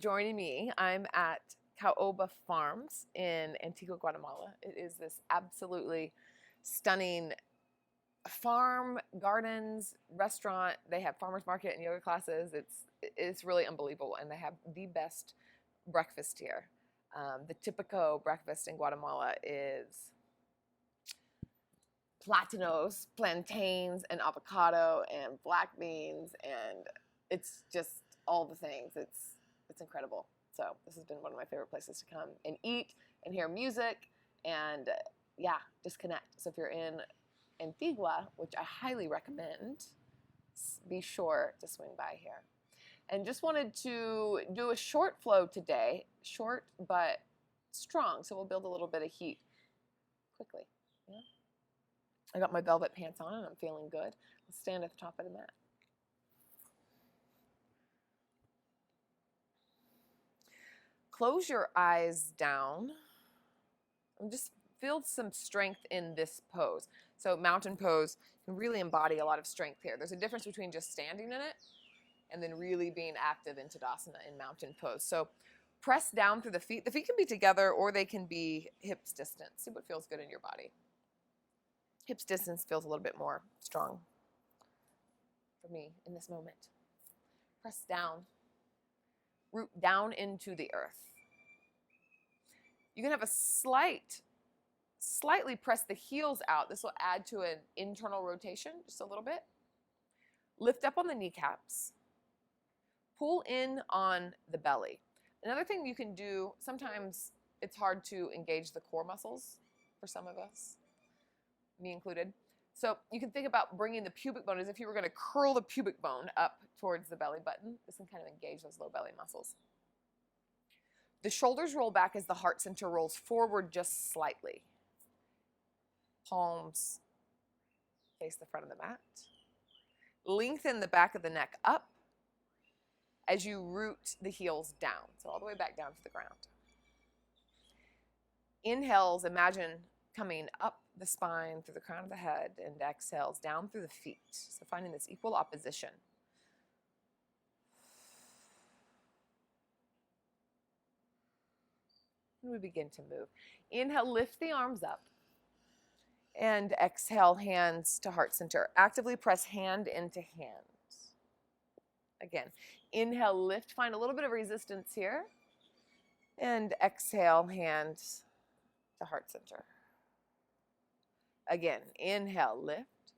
joining me. I'm at Caoba Farms in Antigua, Guatemala. It is this absolutely stunning farm, gardens, restaurant. They have farmers market and yoga classes. It's really unbelievable, and they have the best breakfast here. The typical breakfast in Guatemala is platanos, plantains, and avocado, and black beans, and it's just all the things. It's incredible. So this has been one of my favorite places to come and eat and hear music and just connect. So if you're in Antigua, which I highly recommend, be sure to swing by here. And just wanted to do a short flow today, short but strong, so we'll build a little bit of heat quickly. Yeah. I got my velvet pants on and I'm feeling good. Let's stand at the top of the mat. Close your eyes down and just feel some strength in this pose. So mountain pose can really embody a lot of strength here. There's a difference between just standing in it and then really being active in Tadasana in mountain pose. So press down through the feet. The feet can be together or they can be hips distance. See what feels good in your body. Hips distance feels a little bit more strong for me in this moment. Press down. Root down into the earth. You can have a slightly press the heels out. This will add to an internal rotation just a little bit. Lift up on the kneecaps. Pull in on the belly. Another thing you can do, sometimes it's hard to engage the core muscles for some of us, me included. So you can think about bringing the pubic bone as if you were going to curl the pubic bone up towards the belly button. This can kind of engage those low belly muscles. The shoulders roll back as the heart center rolls forward just slightly. Palms face the front of the mat. Lengthen the back of the neck up as you root the heels down. So all the way back down to the ground. Inhales, imagine coming up the spine through the crown of the head, and exhales down through the feet. So finding this equal opposition. And we begin to move. Inhale, lift the arms up. And exhale, hands to heart center. Actively press hand into hand. Again, inhale, lift. Find a little bit of resistance here. And exhale, hands to heart center. Again, inhale, lift.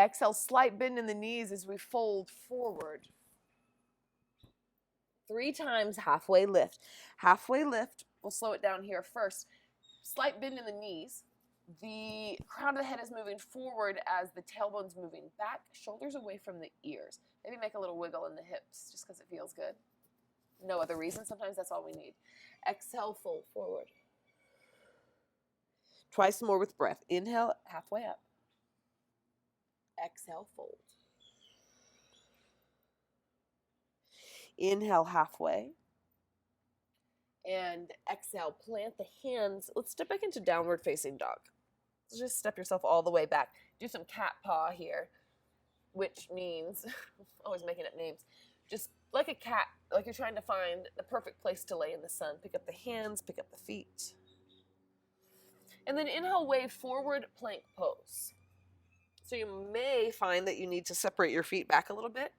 Exhale, slight bend in the knees as we fold forward. 3 times halfway lift. Halfway lift, we'll slow it down here first. Slight bend in the knees. The crown of the head is moving forward as the tailbone's moving back, shoulders away from the ears. Maybe make a little wiggle in the hips just because it feels good. No other reason. Sometimes that's all we need. Exhale, fold forward. Twice more with breath. Inhale, halfway up. Exhale, fold. Inhale, halfway. And exhale, plant the hands. Let's step back into downward facing dog. So just step yourself all the way back. Do some cat paw here, which means, always making up names, just like a cat, like you're trying to find the perfect place to lay in the sun. Pick up the hands, pick up the feet. And then inhale, wave forward, plank pose. So you may find that you need to separate your feet back a little bit.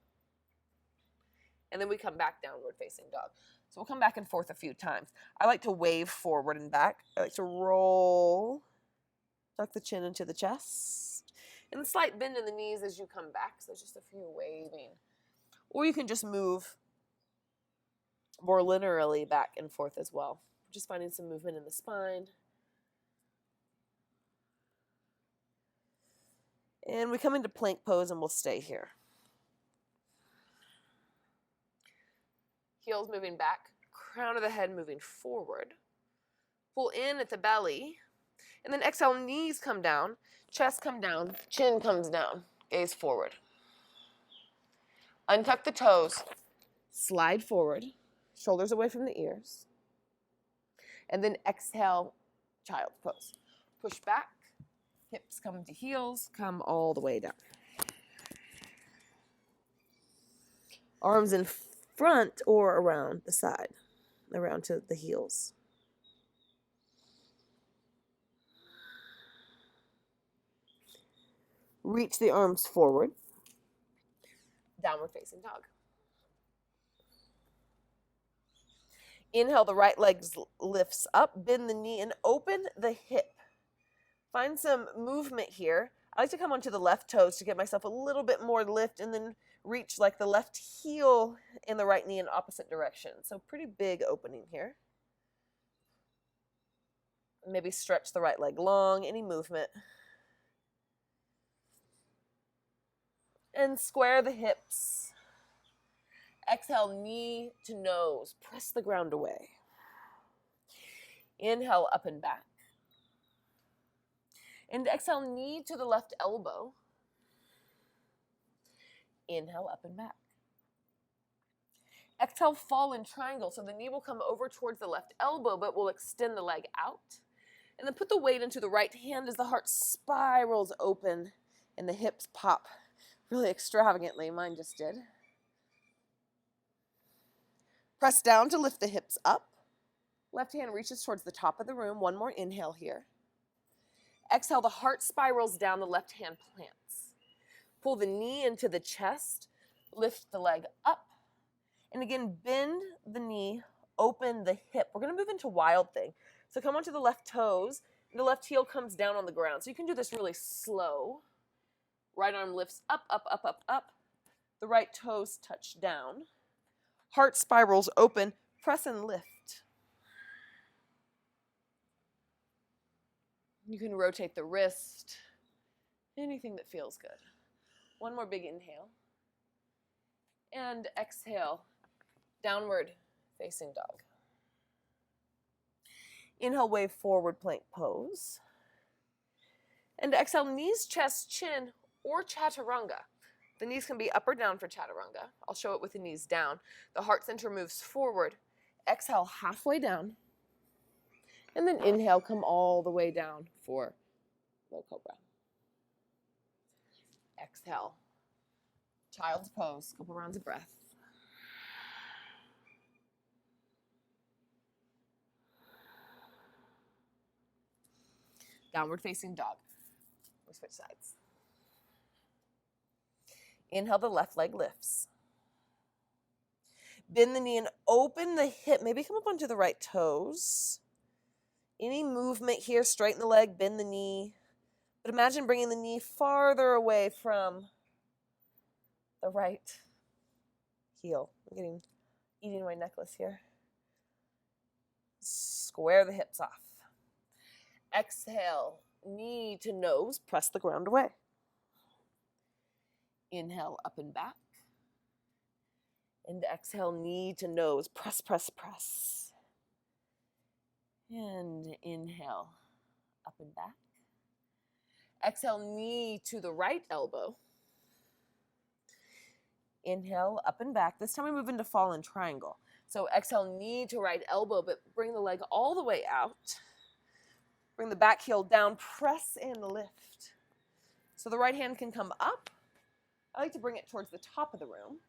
And then we come back downward facing dog. So we'll come back and forth a few times. I like to wave forward and back. I like to roll, tuck the chin into the chest, and slight bend in the knees as you come back. So just a few waving. Or you can just move more linearly back and forth as well. Just finding some movement in the spine. And we come into plank pose and we'll stay here. Heels moving back, crown of the head moving forward. Pull in at the belly. And then exhale, knees come down, chest come down, chin comes down, gaze forward. Untuck the toes, slide forward, shoulders away from the ears. And then exhale, child's pose. Push back, hips come to heels, come all the way down. Arms in front or around the side, around to the heels. Reach the arms forward. Downward facing dog. Inhale, the right leg lifts up, bend the knee and open the hip. Find some movement here. I like to come onto the left toes to get myself a little bit more lift and then reach like the left heel and the right knee in opposite direction. So pretty big opening here. Maybe stretch the right leg long, any movement. And square the hips. Exhale, knee to nose. Press the ground away. Inhale, up and back. And exhale, knee to the left elbow. Inhale, up and back. Exhale, fall in triangle. So the knee will come over towards the left elbow, but we'll extend the leg out. And then put the weight into the right hand as the heart spirals open and the hips pop really extravagantly. Mine just did. Press down to lift the hips up. Left hand reaches towards the top of the room. One more inhale here. Exhale, the heart spirals down, the left hand plants. Pull the knee into the chest. Lift the leg up. And again, bend the knee, open the hip. We're going to move into wild thing. So come onto the left toes. And the left heel comes down on the ground. So you can do this really slow. Right arm lifts up, up, up, up, up. The right toes touch down. Heart spirals open. Press and lift. You can rotate the wrist. Anything that feels good. One more big inhale. And exhale. Downward facing dog. Inhale, wave forward plank pose. And exhale, knees, chest, chin, or chaturanga. The knees can be up or down for chaturanga. I'll show it with the knees down. The heart center moves forward. Exhale, halfway down. And then inhale, come all the way down for low cobra. Exhale. Child's pose, couple rounds of breath. Downward facing dog. We switch sides. Inhale, the left leg lifts. Bend the knee and open the hip. Maybe come up onto the right toes. Any movement here, straighten the leg, bend the knee. But imagine bringing the knee farther away from the right heel. I'm eating my necklace here. Square the hips off. Exhale, knee to nose, press the ground away. Inhale, up and back. And exhale, knee to nose, press, press, press. And inhale, up and back. Exhale, knee to the right elbow. Inhale, up and back. This time we move into fallen triangle. So exhale, knee to right elbow, but bring the leg all the way out. Bring the back heel down, press and lift. So the right hand can come up. I like to bring it towards the top of the room.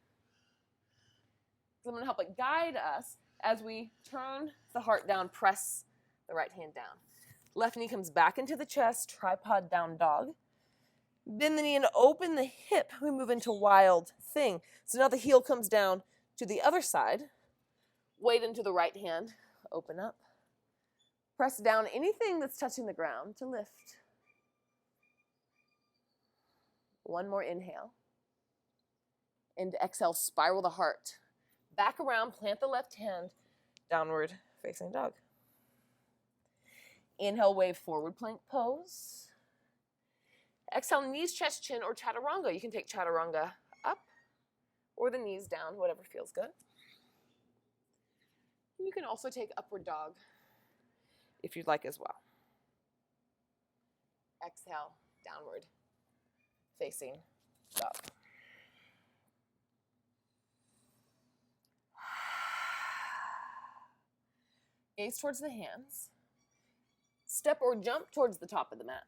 So I'm going to help it guide us as we turn the heart down, press the right hand down. Left knee comes back into the chest, tripod down dog. Bend the knee and open the hip. We move into wild thing. So now the heel comes down to the other side. Weight into the right hand, open up. Press down anything that's touching the ground to lift. One more inhale. And exhale, spiral the heart. Back around, plant the left hand, downward facing dog. Inhale, wave forward plank pose. Exhale, knees, chest, chin, or chaturanga. You can take chaturanga up or the knees down, whatever feels good. You can also take upward dog if you'd like as well. Exhale, downward facing dog. Gaze towards the hands. Step or jump towards the top of the mat.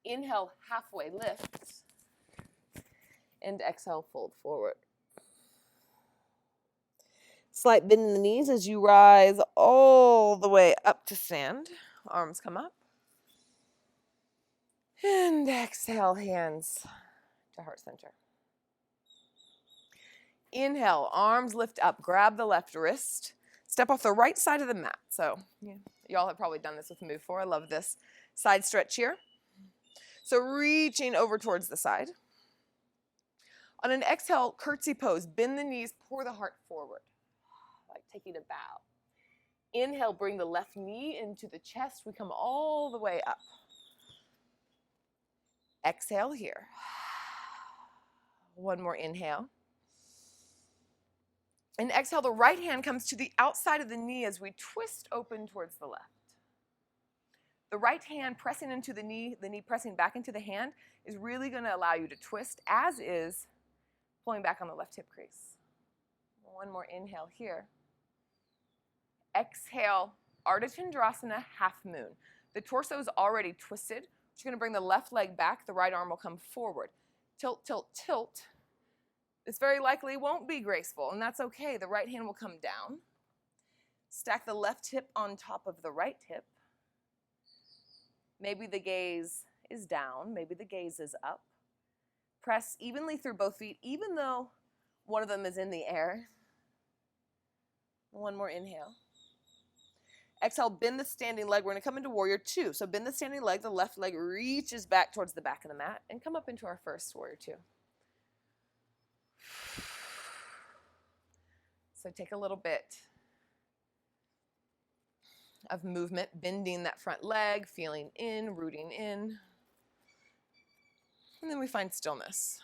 Inhale, halfway lift. And exhale, fold forward. Slight bend in the knees as you rise all the way up to stand. Arms come up. And exhale, hands to heart center. Inhale, arms lift up. Grab the left wrist. Step off the right side of the mat. So y'all have probably done this with me before. I love this side stretch here. So reaching over towards the side. On an exhale, curtsy pose. Bend the knees, pour the heart forward. Like taking a bow. Inhale, bring the left knee into the chest. We come all the way up. Exhale here. One more inhale. And exhale, the right hand comes to the outside of the knee as we twist open towards the left. The right hand pressing into the knee pressing back into the hand is really going to allow you to twist, as is pulling back on the left hip crease. One more inhale here. Exhale, Ardha Chandrasana, half moon. The torso is already twisted. You're going to bring the left leg back. The right arm will come forward. Tilt, tilt, tilt. This very likely won't be graceful, and that's okay. The right hand will come down. Stack the left hip on top of the right hip. Maybe the gaze is down. Maybe the gaze is up. Press evenly through both feet, even though one of them is in the air. One more inhale. Exhale, bend the standing leg. We're going to come into warrior two. So bend the standing leg. The left leg reaches back towards the back of the mat and come up into our first warrior two. So take a little bit of movement, bending that front leg, feeling in, rooting in. And then we find stillness.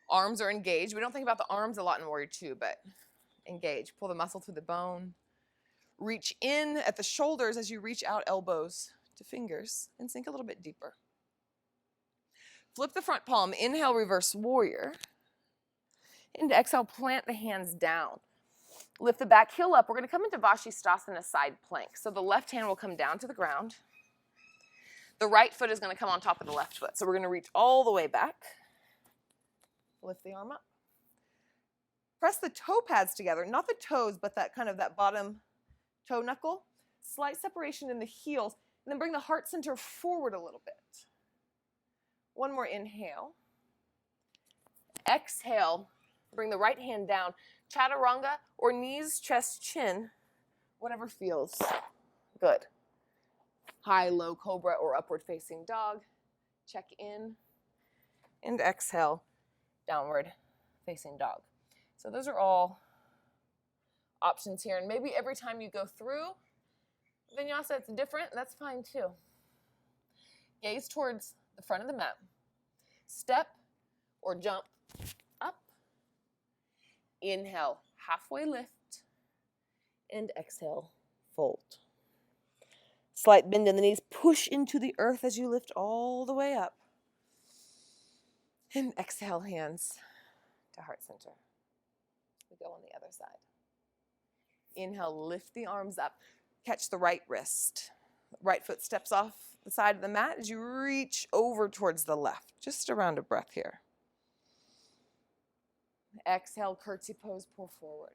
Arms are engaged. We don't think about the arms a lot in warrior two, but engage. Pull the muscle through the bone. Reach in at the shoulders as you reach out elbows to fingers and sink a little bit deeper. Flip the front palm. Inhale, reverse warrior. And exhale, plant the hands down. Lift the back heel up. We're going to come into Vashisthasana side plank. So the left hand will come down to the ground. The right foot is going to come on top of the left foot. So we're going to reach all the way back. Lift the arm up. Press the toe pads together, not the toes, but that bottom toe knuckle. Slight separation in the heels. And then bring the heart center forward a little bit. One more inhale. Exhale. Bring the right hand down. Chaturanga or knees, chest, chin, whatever feels good. High, low cobra or upward facing dog. Check in. And exhale, downward facing dog. So those are all options here. And maybe every time you go through Vinyasa, it's different. That's fine too. Gaze towards the front of the mat. Step or jump up. Inhale, halfway lift. And exhale, fold. Slight bend in the knees. Push into the earth as you lift all the way up. And exhale, hands to heart center. We go on the other side. Inhale, lift the arms up. Catch the right wrist. Right foot steps off the side of the mat as you reach over towards the left. Just a round of breath here. Exhale, curtsy pose, pull forward.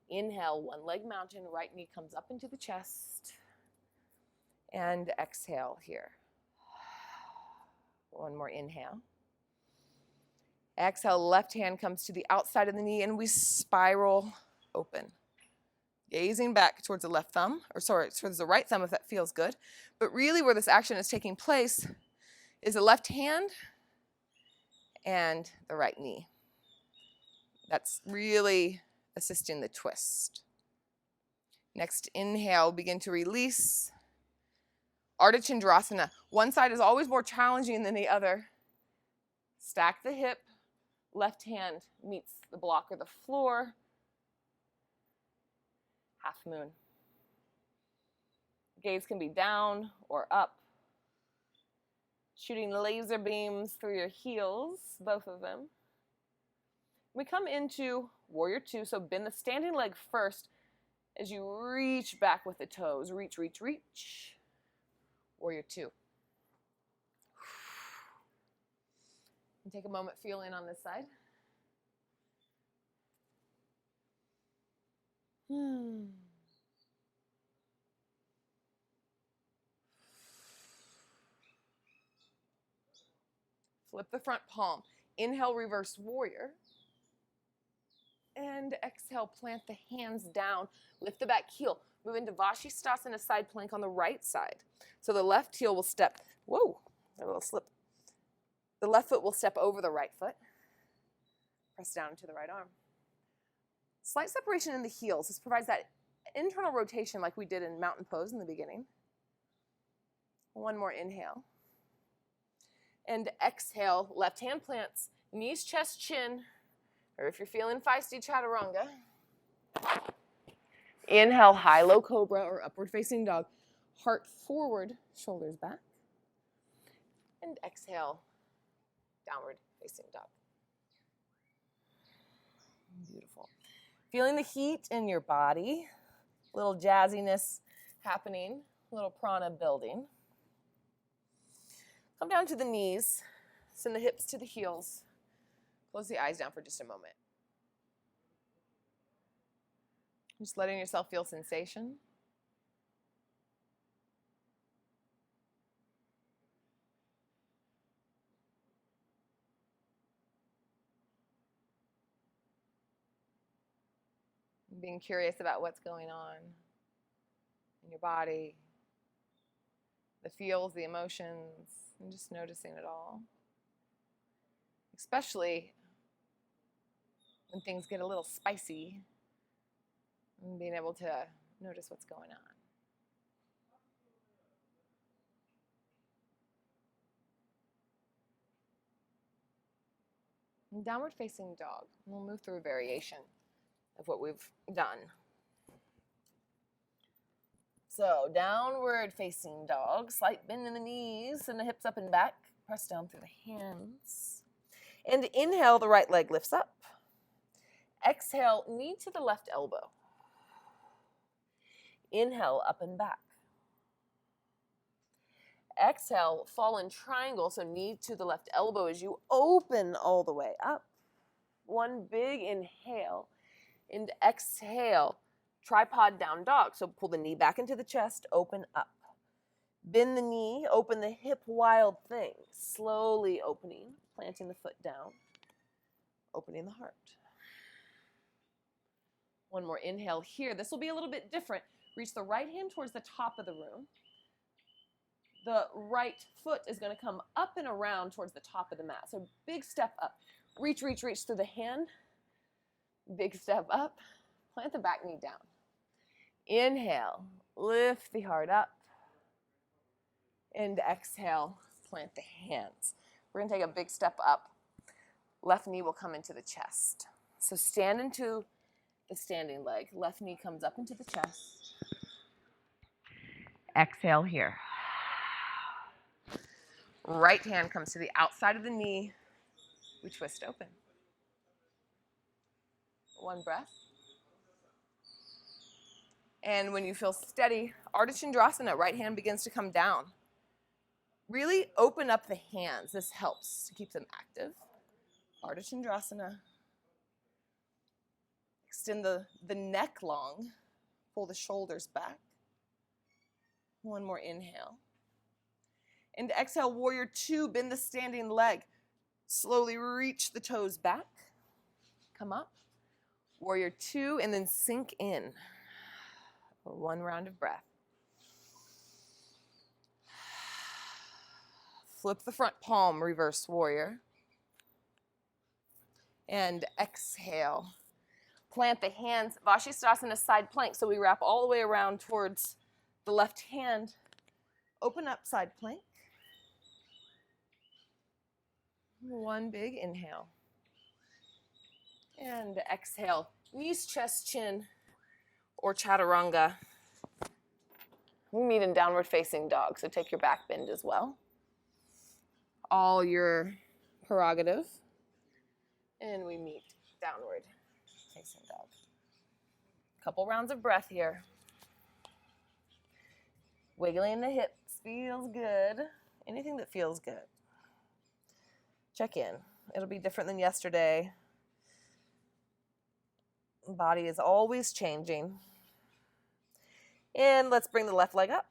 Inhale, one leg mountain, right knee comes up into the chest. And exhale here. One more inhale. Exhale, left hand comes to the outside of the knee and we spiral open. Gazing back towards the left thumb, towards the right thumb if that feels good. But really where this action is taking place is the left hand and the right knee. That's really assisting the twist. Next inhale, begin to release. Ardha Chandrasana. One side is always more challenging than the other. Stack the hip. Left hand meets the block or the floor. Half moon. Gaze can be down or up. Shooting laser beams through your heels, both of them. We come into warrior two, so bend the standing leg first as you reach back with the toes. Reach, reach, reach. Warrior two. And take a moment, feel in on this side. Flip the front palm. Inhale, reverse warrior. And exhale, plant the hands down. Lift the back heel. Move into Vashisthasana side plank on the right side. So the left heel will step, whoa, a little slip. The left foot will step over the right foot. Press down into the right arm. Slight separation in the heels. This provides that internal rotation like we did in mountain pose in the beginning. One more inhale. And exhale, left hand plants, knees, chest, chin, or if you're feeling feisty, chaturanga. Inhale, high-low cobra or upward facing dog. Heart forward, shoulders back. And exhale, downward facing dog. Beautiful. Feeling the heat in your body, a little jazziness happening, a little prana building. Come down to the knees, send the hips to the heels. Close the eyes down for just a moment. Just letting yourself feel sensation. Being curious about what's going on in your body, the feels, the emotions, and just noticing it all. Especially when things get a little spicy, and being able to notice what's going on. And downward facing dog. We'll move through a variation of what we've done. So downward facing dog, slight bend in the knees and the hips up and back. Press down through the hands. And inhale, the right leg lifts up. Exhale, knee to the left elbow. Inhale, up and back. Exhale, fall in triangle, so knee to the left elbow as you open all the way up. One big inhale, and exhale, tripod down dog. So pull the knee back into the chest, open up. Bend the knee, open the hip, wild thing. Slowly opening, planting the foot down, opening the heart. One more inhale here. This will be a little bit different. Reach the right hand towards the top of the room. The right foot is going to come up and around towards the top of the mat. So big step up. Reach, reach, reach through the hand. Big step up. Plant the back knee down. Inhale, lift the heart up. And exhale, plant the hands. We're going to take a big step up. Left knee will come into the chest. So stand into the standing leg. Left knee comes up into the chest. Exhale here. Right hand comes to the outside of the knee. We twist open. One breath. And when you feel steady, Ardha Chandrasana, right hand begins to come down. Really open up the hands. This helps to keep them active. Ardha Chandrasana. Extend the neck long. Pull the shoulders back. One more inhale. And exhale, warrior two, bend the standing leg. Slowly reach the toes back. Come up. Warrior two, and then sink in. One round of breath. Flip the front palm, reverse warrior. And exhale. Plant the hands, Vashisthasana side plank. So we wrap all the way around towards the left hand. Open up side plank. One big inhale. And exhale. Knees, chest, chin, or chaturanga. We meet in downward facing dog, so take your back bend as well. All your prerogative. And we meet downward facing dog. Couple rounds of breath here. Wiggling the hips feels good. Anything that feels good. Check in. It'll be different than yesterday. Body is always changing. And let's bring the left leg up.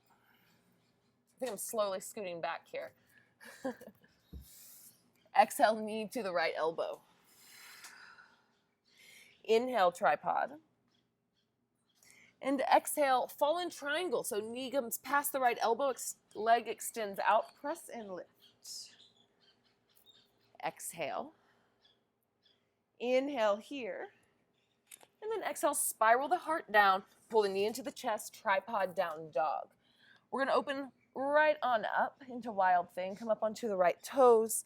I think I'm slowly scooting back here. Exhale, knee to the right elbow. Inhale, tripod. And exhale, fallen triangle. So knee comes past the right elbow, leg extends out, press and lift. Exhale. Inhale here. And then exhale, spiral the heart down, pull the knee into the chest, tripod down dog. We're going to open right on up into wild thing. Come up onto the right toes,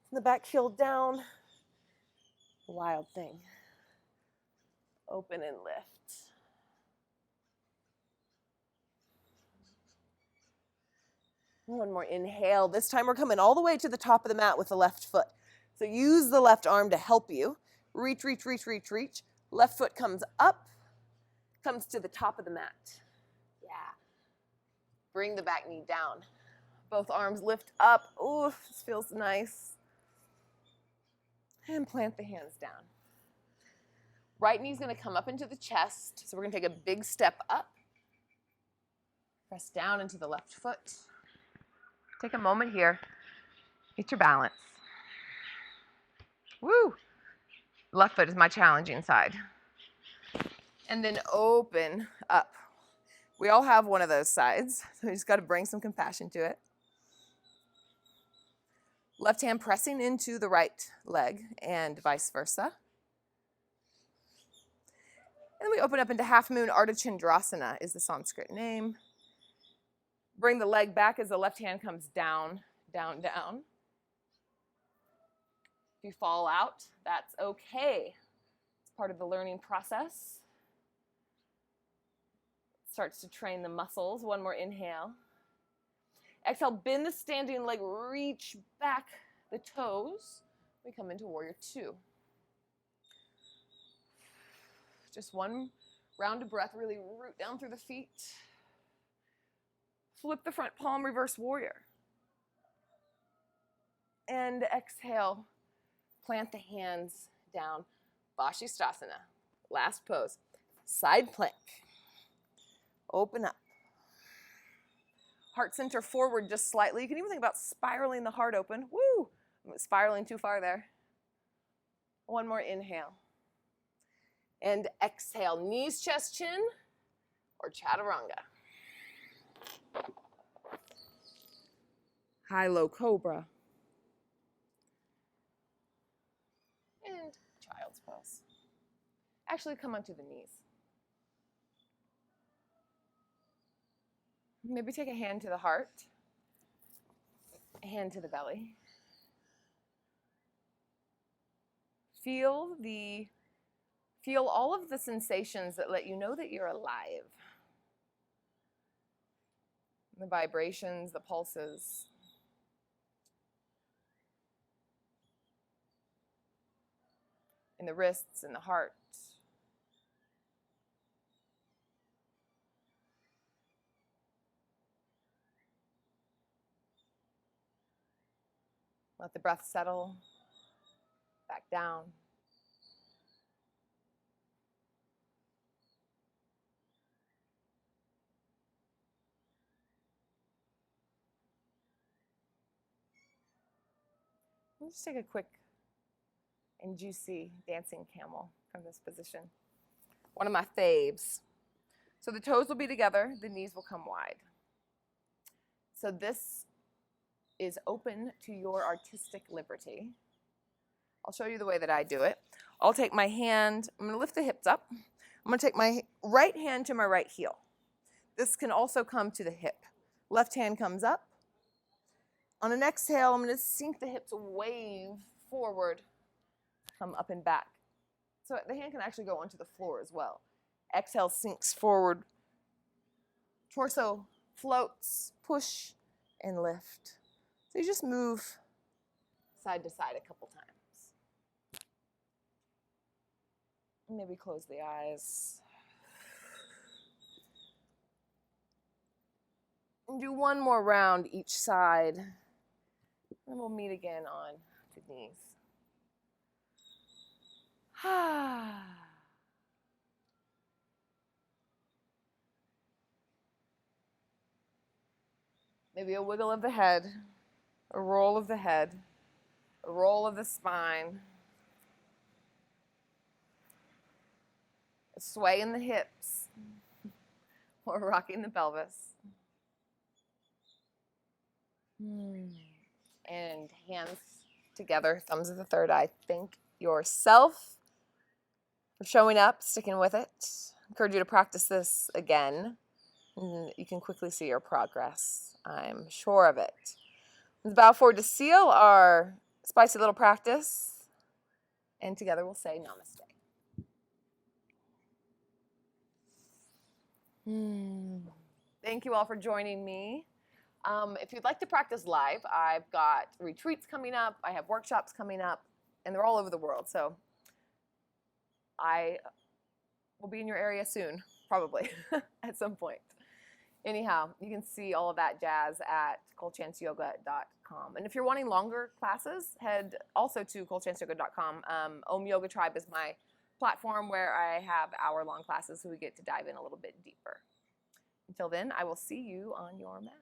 from the back heel down, wild thing. Open and lift. One more inhale. This time we're coming all the way to the top of the mat with the left foot. So use the left arm to help you. Reach, reach, reach, reach, reach. Left foot comes up, comes to the top of the mat. Yeah. Bring the back knee down. Both arms lift up. Ooh, this feels nice. And plant the hands down. Right knee's going to come up into the chest. So we're going to take a big step up. Press down into the left foot. Take a moment here. Get your balance. Woo! Left foot is my challenging side. And then open up. We all have one of those sides, so we just got to bring some compassion to it. Left hand pressing into the right leg and vice versa. And then we open up into half moon. Ardha Chandrasana is the Sanskrit name. Bring the leg back as the left hand comes down, down, down. If you fall out, that's okay. It's part of the learning process. Starts to train the muscles. One more inhale. Exhale, bend the standing leg, reach back the toes. We come into warrior two. Just one round of breath, really root down through the feet. Flip the front palm, reverse warrior. And exhale, plant the hands down. Vashisthasana, last pose. Side plank. Open up. Heart center forward just slightly. You can even think about spiraling the heart open. Woo! I'm spiraling too far there. One more inhale. And exhale, knees, chest, chin, or chaturanga. High-low cobra. And child's pose. Actually, come onto the knees. Maybe take a hand to the heart, a hand to the belly. Feel all of the sensations that let you know that you're alive. The vibrations, the pulses. In the wrists and the heart. Let the breath settle back down. We'll just take a quick and juicy dancing camel from this position. One of my faves. So the toes will be together, the knees will come wide. So this is open to your artistic liberty. I'll show you the way that I do it. I'll take my hand, I'm going to lift the hips up. I'm going to take my right hand to my right heel. This can also come to the hip. Left hand comes up. On an exhale, I'm going to sink the hips, wave forward, come up and back. So the hand can actually go onto the floor as well. Exhale, sinks forward. Torso floats, push, and lift. So you just move side to side a couple times. Maybe close the eyes. And do one more round each side. And we'll meet again on the knees. Maybe a wiggle of the head, a roll of the head, a roll of the spine, a sway in the hips, or rocking the pelvis. And hands together, thumbs of the third eye. Thank yourself for showing up, sticking with it. I encourage you to practice this again. And you can quickly see your progress. I'm sure of it. Let's bow forward to seal our spicy little practice. And together we'll say namaste. Thank you all for joining me. If you'd like to practice live, I've got retreats coming up. I have workshops coming up. And they're all over the world. So I will be in your area soon, probably, at some point. Anyhow, you can see all of that jazz at colechanceyoga.com. And if you're wanting longer classes, head also to colechanceyoga.com. Om Yoga Tribe is my platform where I have hour-long classes so we get to dive in a little bit deeper. Until then, I will see you on your mat.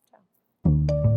Ciao.